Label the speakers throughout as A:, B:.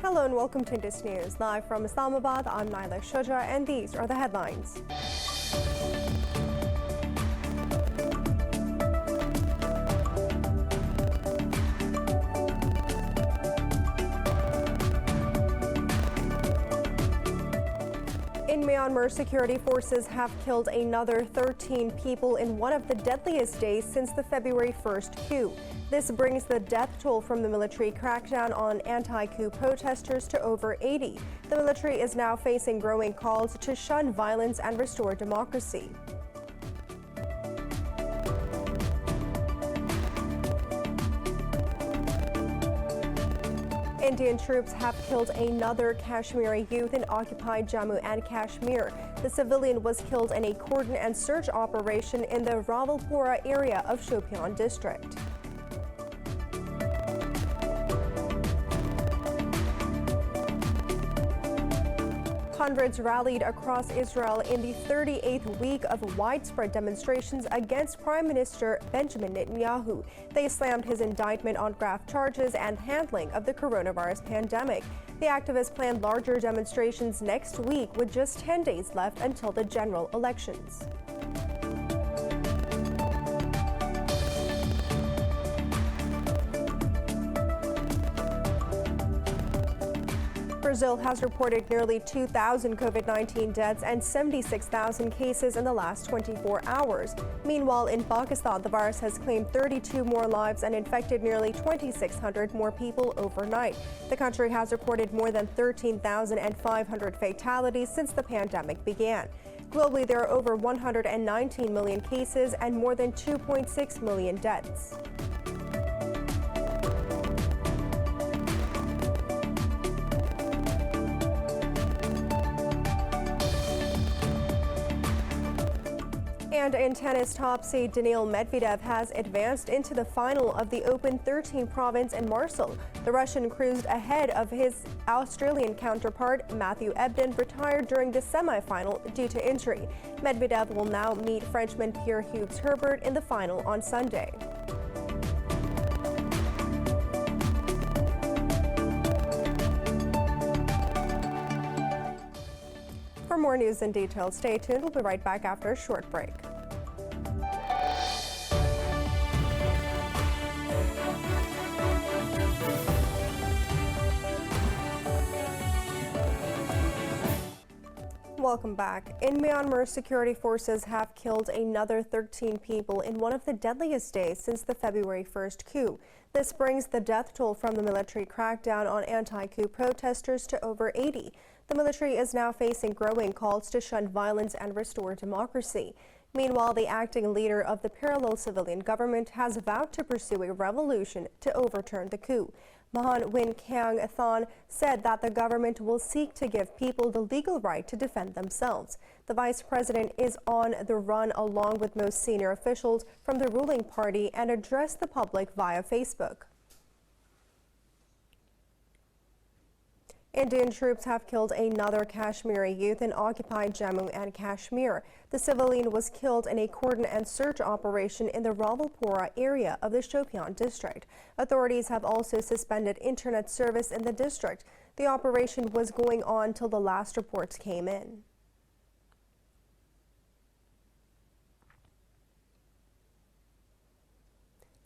A: Hello and welcome to Indus News. Live from Islamabad, I'm Naila Shuja and these are the headlines. In Myanmar, security forces have killed another 13 people in one of the deadliest days since the February 1st coup. This brings the death toll from the military crackdown on anti-coup protesters to over 80. The military is now facing growing calls to shun violence and restore democracy. Indian troops have killed another Kashmiri youth in occupied Jammu and Kashmir. The civilian was killed in a cordon and search operation in the Rawalpura area of Shopian district. Hundreds rallied across Israel in the 38th week of widespread demonstrations against Prime Minister Benjamin Netanyahu. They slammed his indictment on graft charges and handling of the coronavirus pandemic. The activists plan larger demonstrations next week with just 10 days left until the general elections. Brazil has reported nearly 2,000 COVID-19 deaths and 76,000 cases in the last 24 hours. Meanwhile, in Pakistan, the virus has claimed 32 more lives and infected nearly 2,600 more people overnight. The country has reported more than 13,500 fatalities since the pandemic began. Globally, there are over 119 million cases and more than 2.6 million deaths. And in tennis, top seed Daniil Medvedev has advanced into the final of the Open 13 province in Marseille. The Russian cruised ahead of his Australian counterpart. Matthew Ebden retired during the semifinal due to injury. Medvedev will now meet Frenchman Pierre-Hugues Herbert in the final on Sunday. For more news and details, stay tuned. We'll be right back after a short break. Welcome back. In Myanmar, security forces have killed another 13 people in one of the deadliest days since the February 1st coup. This brings the death toll from the military crackdown on anti-coup protesters to over 80. The military is now facing growing calls to shun violence and restore democracy. Meanwhile, the acting leader of the parallel civilian government has vowed to pursue a revolution to overturn the coup. Mahan Win Kyang Thon said that the government will seek to give people the legal right to defend themselves. The vice president is on the run along with most senior officials from the ruling party and addressed the public via Facebook. Indian troops have killed another Kashmiri youth in occupied Jammu and Kashmir. The civilian was killed in a cordon and search operation in the Rawalpura area of the Shopian district. Authorities have also suspended internet service in the district. The operation was going on till the last reports came in.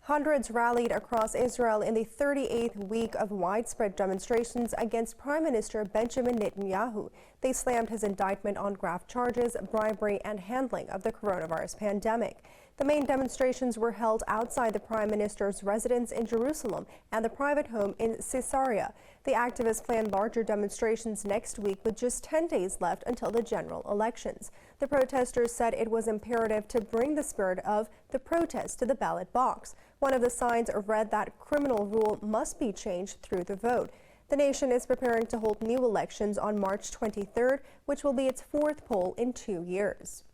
A: Hundreds rallied across Israel in the 38th week of widespread demonstrations against Prime Minister Benjamin Netanyahu. They slammed his indictment on graft charges, bribery, and handling of the coronavirus pandemic. The main demonstrations were held outside the Prime Minister's residence in Jerusalem and the private home in Caesarea. The activists plan larger demonstrations next week with just 10 days left until the general elections. The protesters said it was imperative to bring the spirit of the protest to the ballot box. One of the signs read that criminal rule must be changed through the vote. The nation is preparing to hold new elections on March 23rd, which will be its fourth poll in 2 years.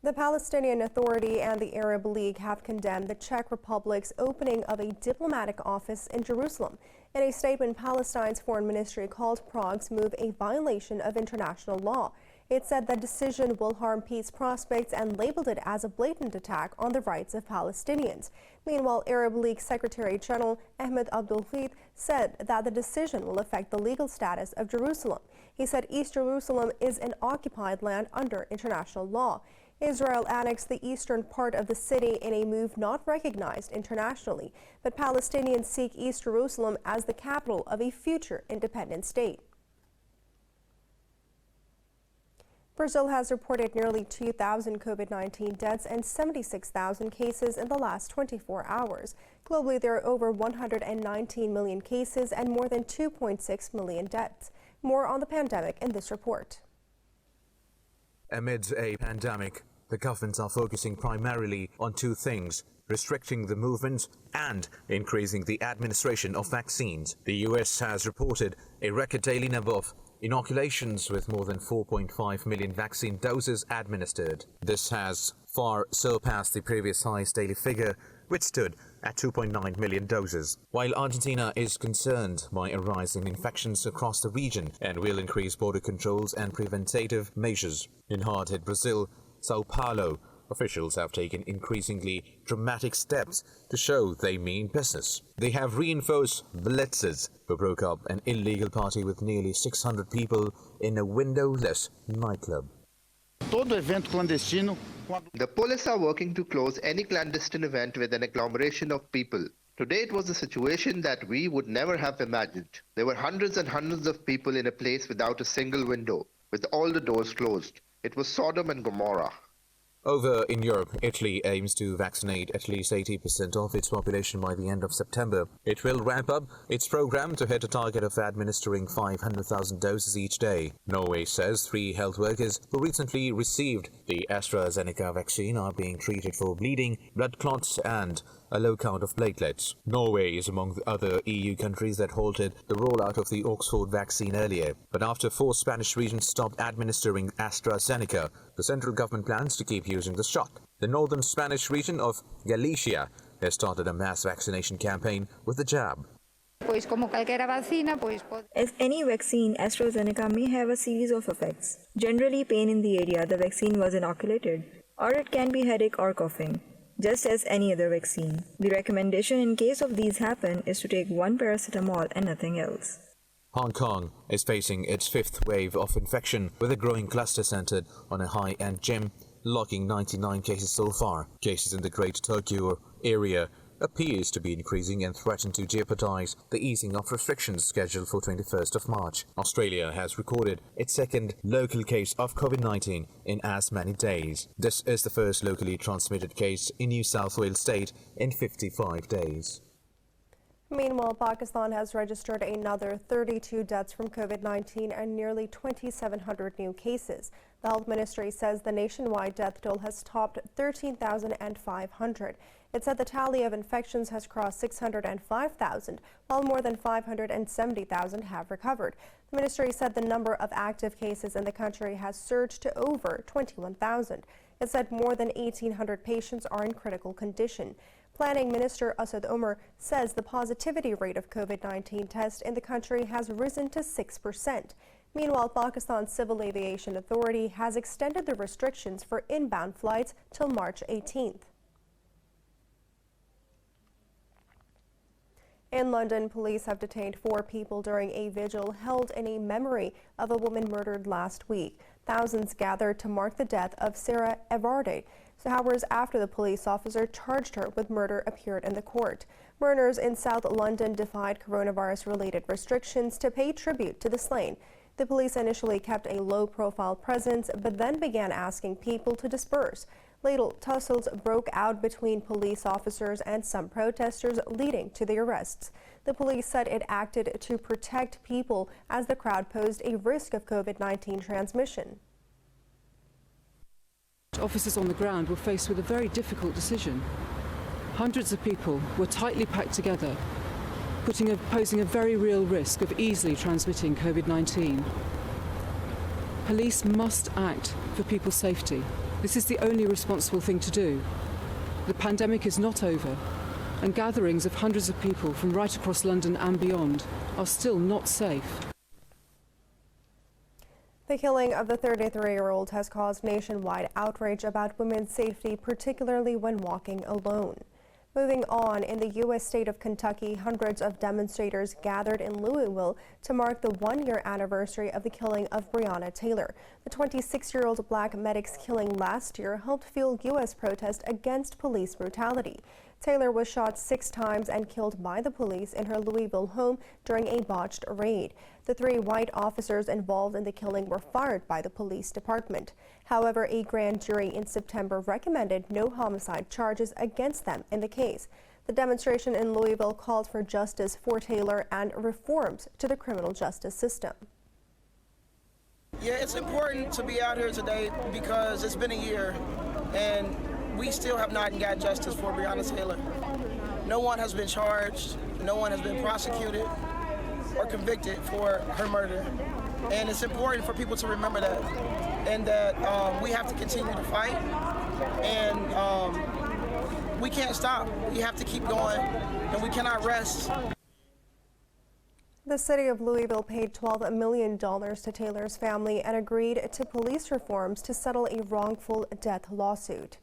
A: The Palestinian Authority and the Arab League have condemned the Czech Republic's opening of a diplomatic office in Jerusalem. In a statement, Palestine's foreign ministry called Prague's move a violation of international law. It said the decision will harm peace prospects and labeled it as a blatant attack on the rights of Palestinians. Meanwhile, Arab League Secretary General Ahmed Abdulhamid said that the decision will affect the legal status of Jerusalem. He said East Jerusalem is an occupied land under international law. Israel annexed the eastern part of the city in a move not recognized internationally, but Palestinians seek East Jerusalem as the capital of a future independent state. Brazil has reported nearly 2,000 COVID-19 deaths and 76,000 cases in the last 24 hours. Globally, there are over 119 million cases and more than 2.6 million deaths. More on the pandemic in this report.
B: Amid a pandemic, the governments are focusing primarily on two things: restricting the movement and increasing the administration of vaccines. The US has reported a record daily number of inoculations with more than 4.5 million vaccine doses administered. This has far surpassed the previous highest daily figure, which stood at 2.9 million doses. While Argentina is concerned by a rise in infections across the region and will increase border controls and preventative measures. In hard-hit Brazil, Sao Paulo, officials have taken increasingly dramatic steps to show they mean business. They have reinforced blitzes who broke up an illegal party with nearly 600 people in a windowless nightclub.
C: The police are working to close any clandestine event with an agglomeration of people. Today it was a situation that we would never have imagined. There were hundreds and hundreds of people in a place without a single window, with all the doors closed. It was Sodom and Gomorrah.
B: Over in Europe, Italy aims to vaccinate at least 80% of its population by the end of September. It will ramp up its program to hit a target of administering 500,000 doses each day. Norway says 3 health workers who recently received the AstraZeneca vaccine are being treated for bleeding, blood clots and a low count of platelets. Norway is among the other EU countries that halted the rollout of the Oxford vaccine earlier. But after 4 Spanish regions stopped administering AstraZeneca, the central government plans to keep using the shot. The northern Spanish region of Galicia has started a mass vaccination campaign with the jab.
D: As any vaccine, AstraZeneca may have a series of effects. Generally pain in the area the vaccine was inoculated, or it can be headache or coughing, just as any other vaccine. The recommendation in case of these happen is to take 1 paracetamol and nothing else.
B: Hong Kong is facing its 5th wave of infection, with a growing cluster centered on a high-end gym, logging 99 cases so far. Cases in the Great Tokyo area appears to be increasing and threaten to jeopardize the easing of restrictions scheduled for 21st of March. Australia has recorded its 2nd local case of COVID-19 in as many days. This is the first locally transmitted case in New South Wales state in 55 days.
A: Meanwhile, Pakistan has registered another 32 deaths from COVID-19 and nearly 2,700 new cases. The health ministry says the nationwide death toll has topped 13,500. It said the tally of infections has crossed 605,000, while more than 570,000 have recovered. The ministry said the number of active cases in the country has surged to over 21,000. It said more than 1,800 patients are in critical condition. Planning Minister Asad Omar says the positivity rate of COVID-19 tests in the country has risen to 6%. Meanwhile, Pakistan's Civil Aviation Authority has extended the restrictions for inbound flights till March 18th. In London, police have detained 4 people during a vigil held in a memory of a woman murdered last week. Thousands gathered to mark the death of Sarah Everarde. Hours after the police officer charged her with murder appeared in the court. Mourners in South London defied coronavirus-related restrictions to pay tribute to the slain. The police initially kept a low-profile presence, but then began asking people to disperse. Later, tussles broke out between police officers and some protesters, leading to the arrests. The police said it acted to protect people as the crowd posed a risk of COVID-19 transmission.
E: Officers on the ground were faced with a very difficult decision. Hundreds of people were tightly packed together, posing a very real risk of easily transmitting COVID-19. Police must act for people's safety. This is the only responsible thing to do. The pandemic is not over, and gatherings of hundreds of people from right across London and beyond are still not safe.
A: The killing of the 33-year-old has caused nationwide outrage about women's safety, particularly when walking alone. Moving on, in the U.S. state of Kentucky, hundreds of demonstrators gathered in Louisville to mark the one-year anniversary of the killing of Breonna Taylor. The 26-year-old black medic's killing last year helped fuel U.S. protest against police brutality. Taylor was shot 6 times and killed by the police in her Louisville home during a botched raid. The 3 white officers involved in the killing were fired by the police department. However, a grand jury in September recommended no homicide charges against them in the case. The demonstration in Louisville called for justice for Taylor and reforms to the criminal justice system.
F: Yeah, it's important to be out here today because it's been a year and we still have not got justice for Breonna Taylor. No one has been charged, no one has been prosecuted or convicted for her murder. And it's important for people to remember that, and that we have to continue to fight, and we can't stop. We have to keep going, and we cannot rest.
A: The city of Louisville paid $12 million to Taylor's family and agreed to police reforms to settle a wrongful death lawsuit.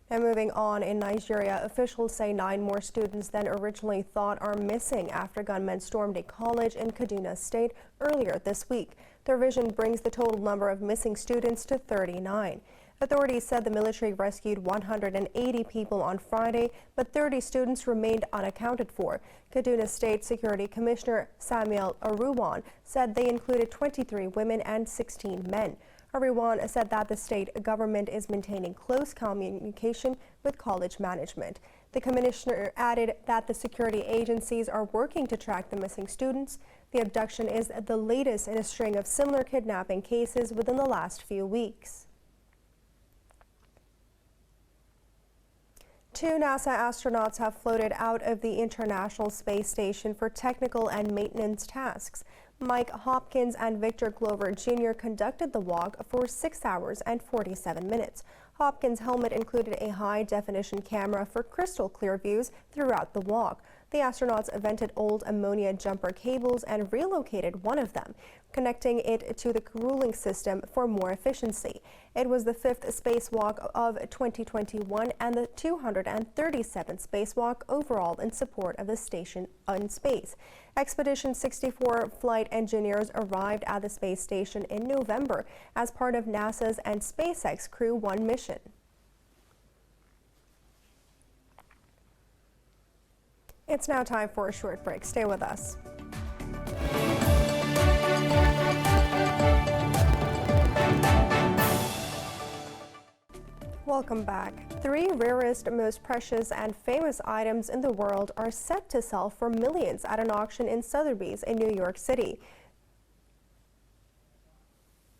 A: Now moving on, in Nigeria, officials say 9 more students than originally thought are missing after gunmen stormed a college in Kaduna State earlier this week. The revision brings the total number of missing students to 39. Authorities said the military rescued 180 people on Friday, but 30 students remained unaccounted for. Kaduna State Security Commissioner Samuel Aruwan said they included 23 women and 16 men. Aruwan said that the state government is maintaining close communication with college management. The commissioner added that the security agencies are working to track the missing students. The abduction is the latest in a string of similar kidnapping cases within the last few weeks. 2 NASA astronauts have floated out of the International Space Station for technical and maintenance tasks. Mike Hopkins and Victor Glover Jr. conducted the walk for 6 hours and 47 minutes. Hopkins' helmet included a high-definition camera for crystal clear views throughout the walk. The astronauts vented old ammonia jumper cables and relocated one of them, connecting it to the cooling system for more efficiency. It was the 5th spacewalk of 2021 and the 237th spacewalk overall in support of the station in space. Expedition 64 flight engineers arrived at the space station in November as part of NASA's and SpaceX Crew 1 mission. It's now time for a short break. Stay with us. Welcome back. 3 rarest, most precious and famous items in the world are set to sell for millions at an auction in Sotheby's in New York City.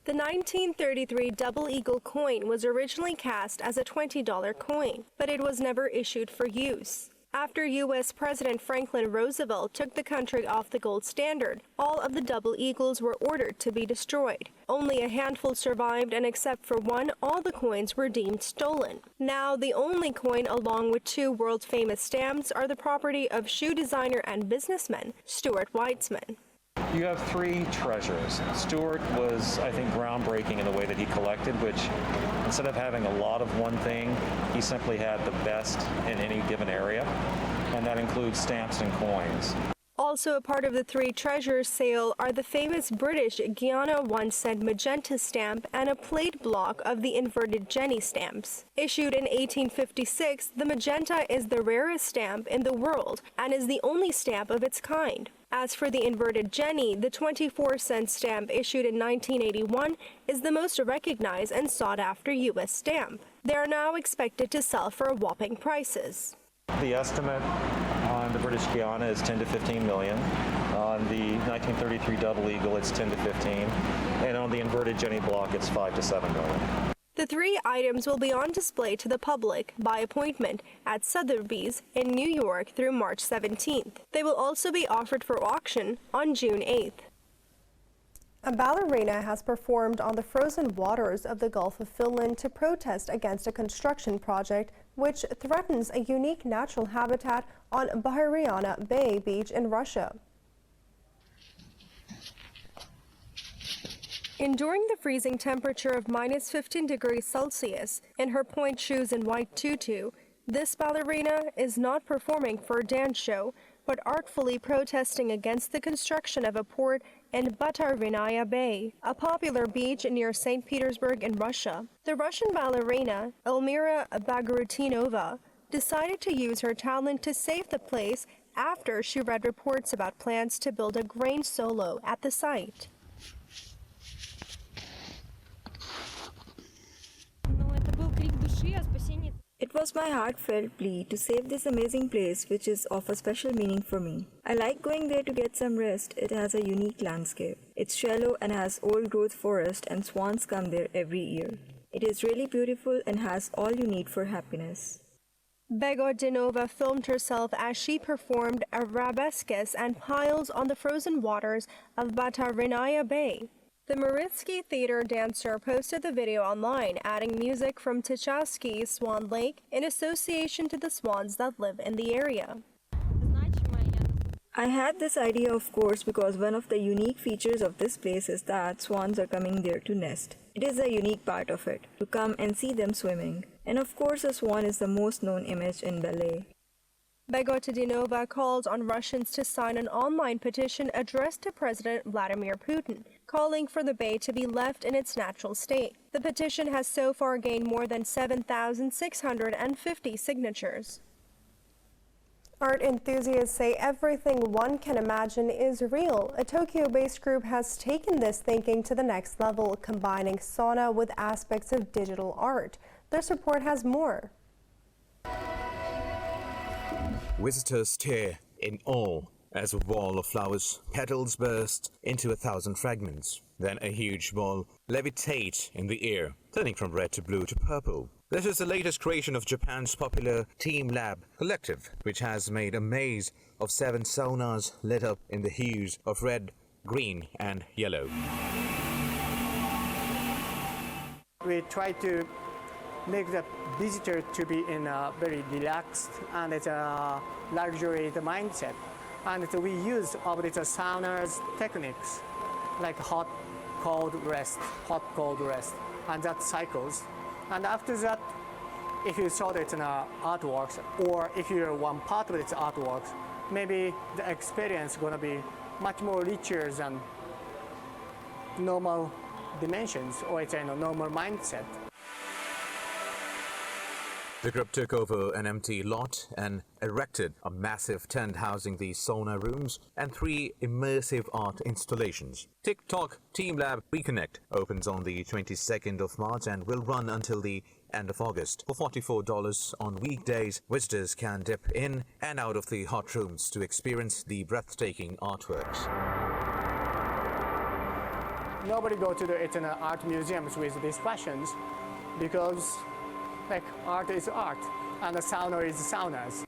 A: The 1933 double eagle coin was originally cast as a $20 coin, but it was never issued for use. After U.S. President Franklin Roosevelt took the country off the gold standard, all of the double eagles were ordered to be destroyed. Only a handful survived, and except for one, all the coins were deemed stolen. Now, the only coin, along with 2 world-famous stamps, are the property of shoe designer and businessman Stuart Weitzman.
G: You have 3 treasures. Stuart was, I think, groundbreaking in the way that he collected, which instead of having a lot of one thing, he simply had the best in any given area, and that includes stamps and coins.
A: Also a part of the 3 treasures sale are the famous British Guiana 1-cent magenta stamp and a plate block of the inverted Jenny stamps. Issued in 1856, the magenta is the rarest stamp in the world and is the only stamp of its kind. As for the inverted Jenny, the 24-cent stamp issued in 1981 is the most recognized and sought-after U.S. stamp. They are now expected to sell for whopping prices.
G: The estimate on the British Guiana is 10 to 15 million. On the 1933 Double Eagle, it's 10 to 15. And on the inverted Jenny block, it's 5 to 7 million.
A: The 3 items will be on display to the public by appointment at Sotheby's in New York through March 17th. They will also be offered for auction on June 8th. A ballerina has performed on the frozen waters of the Gulf of Finland to protest against a construction project which threatens a unique natural habitat on BREONNA Bay beach in Russia. Enduring the freezing temperature of minus 15 degrees Celsius in her point shoes and white tutu, this ballerina is not performing for a dance show, but artfully protesting against the construction of a port in BREONNA Bay, a popular beach near St. Petersburg in Russia. The Russian ballerina, Elmira Bagratinova, decided to use her talent to save the place after she read reports about plans to build a grain silo at the site.
D: It was my heartfelt plea to save this amazing place, which is of a special meaning for me. I like going there to get some rest. It has a unique landscape. It's shallow and has old-growth forest, and swans come there every year. It is really beautiful and has all you need for happiness.
A: Bagratinova filmed herself as she performed arabesques and piles on the frozen waters of BREONNA Bay. The Maritsky Theater dancer posted the video online, adding music from Tchaikovsky's Swan Lake in association to the swans that live in the area.
D: I had this idea, of course, because one of the unique features of this place is that swans are coming there to nest. It is a unique part of it, to come and see them swimming. And of course, a swan is the most known image in ballet.
A: Bagratinova called on Russians to sign an online petition addressed to President Vladimir Putin, calling for the bay to be left in its natural state. The petition has so far gained more than 7,650 signatures. Art enthusiasts say everything one can imagine is real. A Tokyo-based group has taken this thinking to the next level, combining sauna with aspects of digital art. This report has more.
B: Visitors stare in awe as a wall of flowers petals burst into 1,000 fragments. Then a huge ball levitates in the air, turning from red to blue to purple. This is the latest creation of Japan's popular Team Lab collective, which has made a maze of 7 saunas lit up in the hues of red, green, and yellow.
H: We try to make the visitor to be in a very relaxed and it's a luxury mindset. And we use of the saunas techniques like hot, cold rest, and that cycles. And after that, if you saw it in artworks, or if you're one part of its artworks, maybe the experience is going to be much more richer than normal dimensions, or it's a normal mindset.
B: The group took over an empty lot and erected a massive tent housing the sauna rooms and 3 immersive art installations. TikTok Team Lab Reconnect opens on the 22nd of March and will run until the end of August. For $44 on weekdays, visitors can dip in and out of the hot rooms to experience the breathtaking artworks.
H: Nobody go to the art museums with these fashions because like art is art and the sauna is saunas.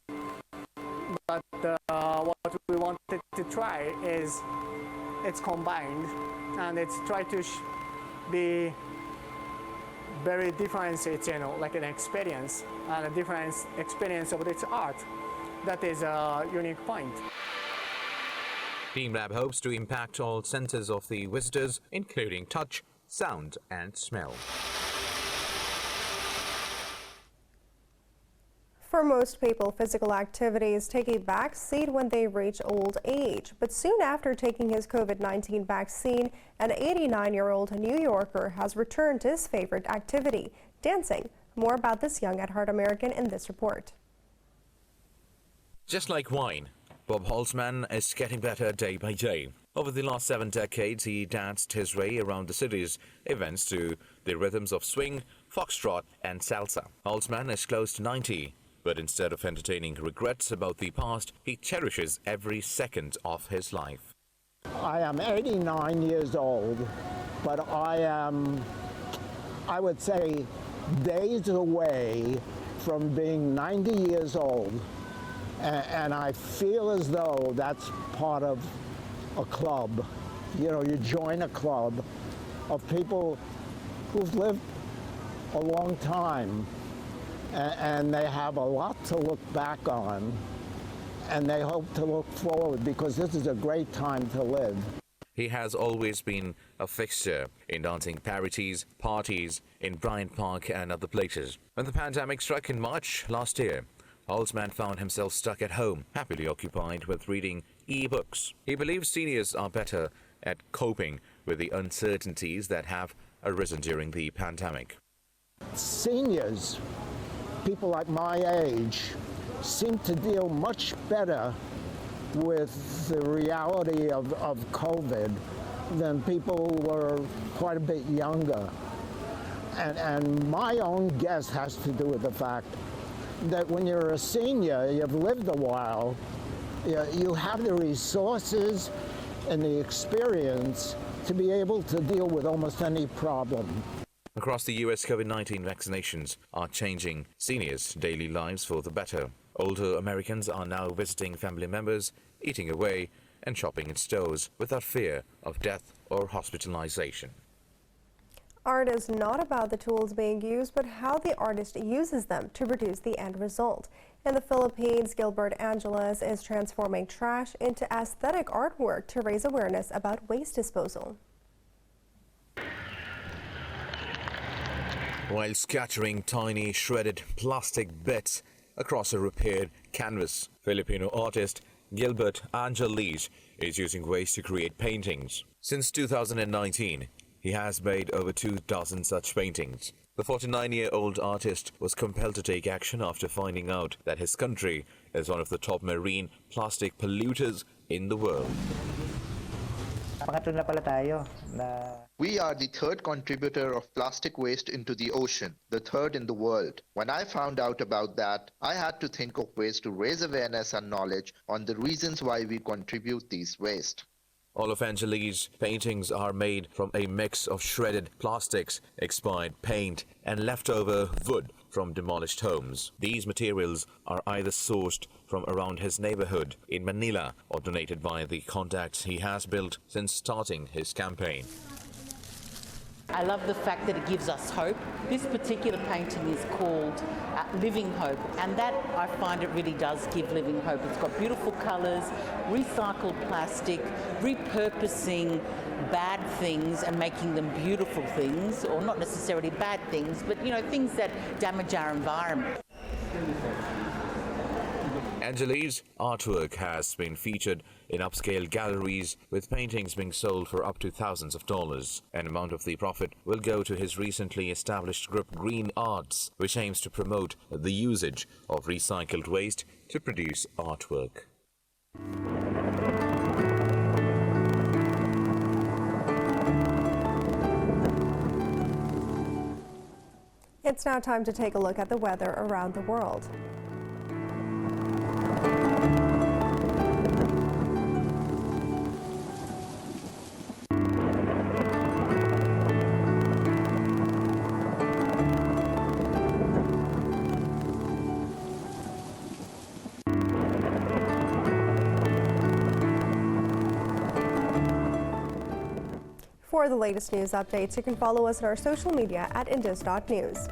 H: But what we wanted to try is it's combined and it's try to be very differentiated, like an experience and a different experience of its art. That is a unique point.
B: Team Lab hopes to impact all senses of the visitors, including touch, sound, and smell.
A: For most people, physical activities take a back seat when they reach old age. But soon after taking his COVID-19 vaccine, an 89-year-old New Yorker has returned to his favorite activity, dancing. More about this young at-heart American in this report.
B: Just like wine, Bob Holzman is getting better day by day. Over the last 7 decades, he danced his way around the city's events to the rhythms of swing, foxtrot, and salsa. Holzman is close to 90. But instead of entertaining regrets about the past, he cherishes every second of his life.
I: I am 89 years old, but I am, I would say, days away from being 90 years old. And I feel as though that's part of a club. You know, you join a club of people who've lived a long time. And they have a lot to look back on, and they hope to look forward because this is a great time to live.
B: He has always been a fixture in dancing parities, parties in Bryant Park and other places. When the pandemic struck in March last year, Holzman found himself stuck at home, happily occupied with reading e-books. He believes seniors are better at coping with the uncertainties that have arisen during the pandemic.
I: Seniors, people like my age, seem to deal much better with the reality of COVID than people who were quite a bit younger. And my own guess has to do with the fact that when you're a senior, you've lived a while, you have the resources and the experience to be able to deal with almost any problem.
B: Across the U.S., COVID-19 vaccinations are changing seniors' daily lives for the better. Older Americans are now visiting family members, eating away, and shopping in stores without fear of death or hospitalization.
A: Art is not about the tools being used, but how the artist uses them to produce the end result. In the Philippines, Gilbert Angeles is transforming trash into aesthetic artwork to raise awareness about waste disposal.
B: While scattering tiny shredded plastic bits across a repaired canvas, Filipino artist Gilbert Angeles is using waste to create paintings. Since 2019, he has made over 2,000 such paintings. The 49-year-old artist was compelled to take action after finding out that his country is one of the top marine plastic polluters in the world.
C: We are the third contributor of plastic waste into the ocean, the third in the world. When I found out about that, I had to think of ways to raise awareness and knowledge on the reasons why we contribute these waste.
B: All of Angeles' paintings are made from a mix of shredded plastics, expired paint, and leftover wood from demolished homes. These materials are either sourced from around his neighborhood in Manila or donated by the contacts he has built since starting his campaign.
J: I love the fact that it gives us hope. This particular painting is called Living Hope, and that I find it really does give living hope. It's got beautiful colours, recycled plastic, repurposing bad things and making them beautiful things, or not necessarily bad things, but things that damage our environment.
B: Angeles' artwork has been featured in upscale galleries, with paintings being sold for up to thousands of dollars. An amount of the profit will go to his recently established group Green Arts, which aims to promote the usage of recycled waste to produce artwork.
A: It's now time to take a look at the weather around the world. For the latest news updates, you can follow us on our social media at Indus.News.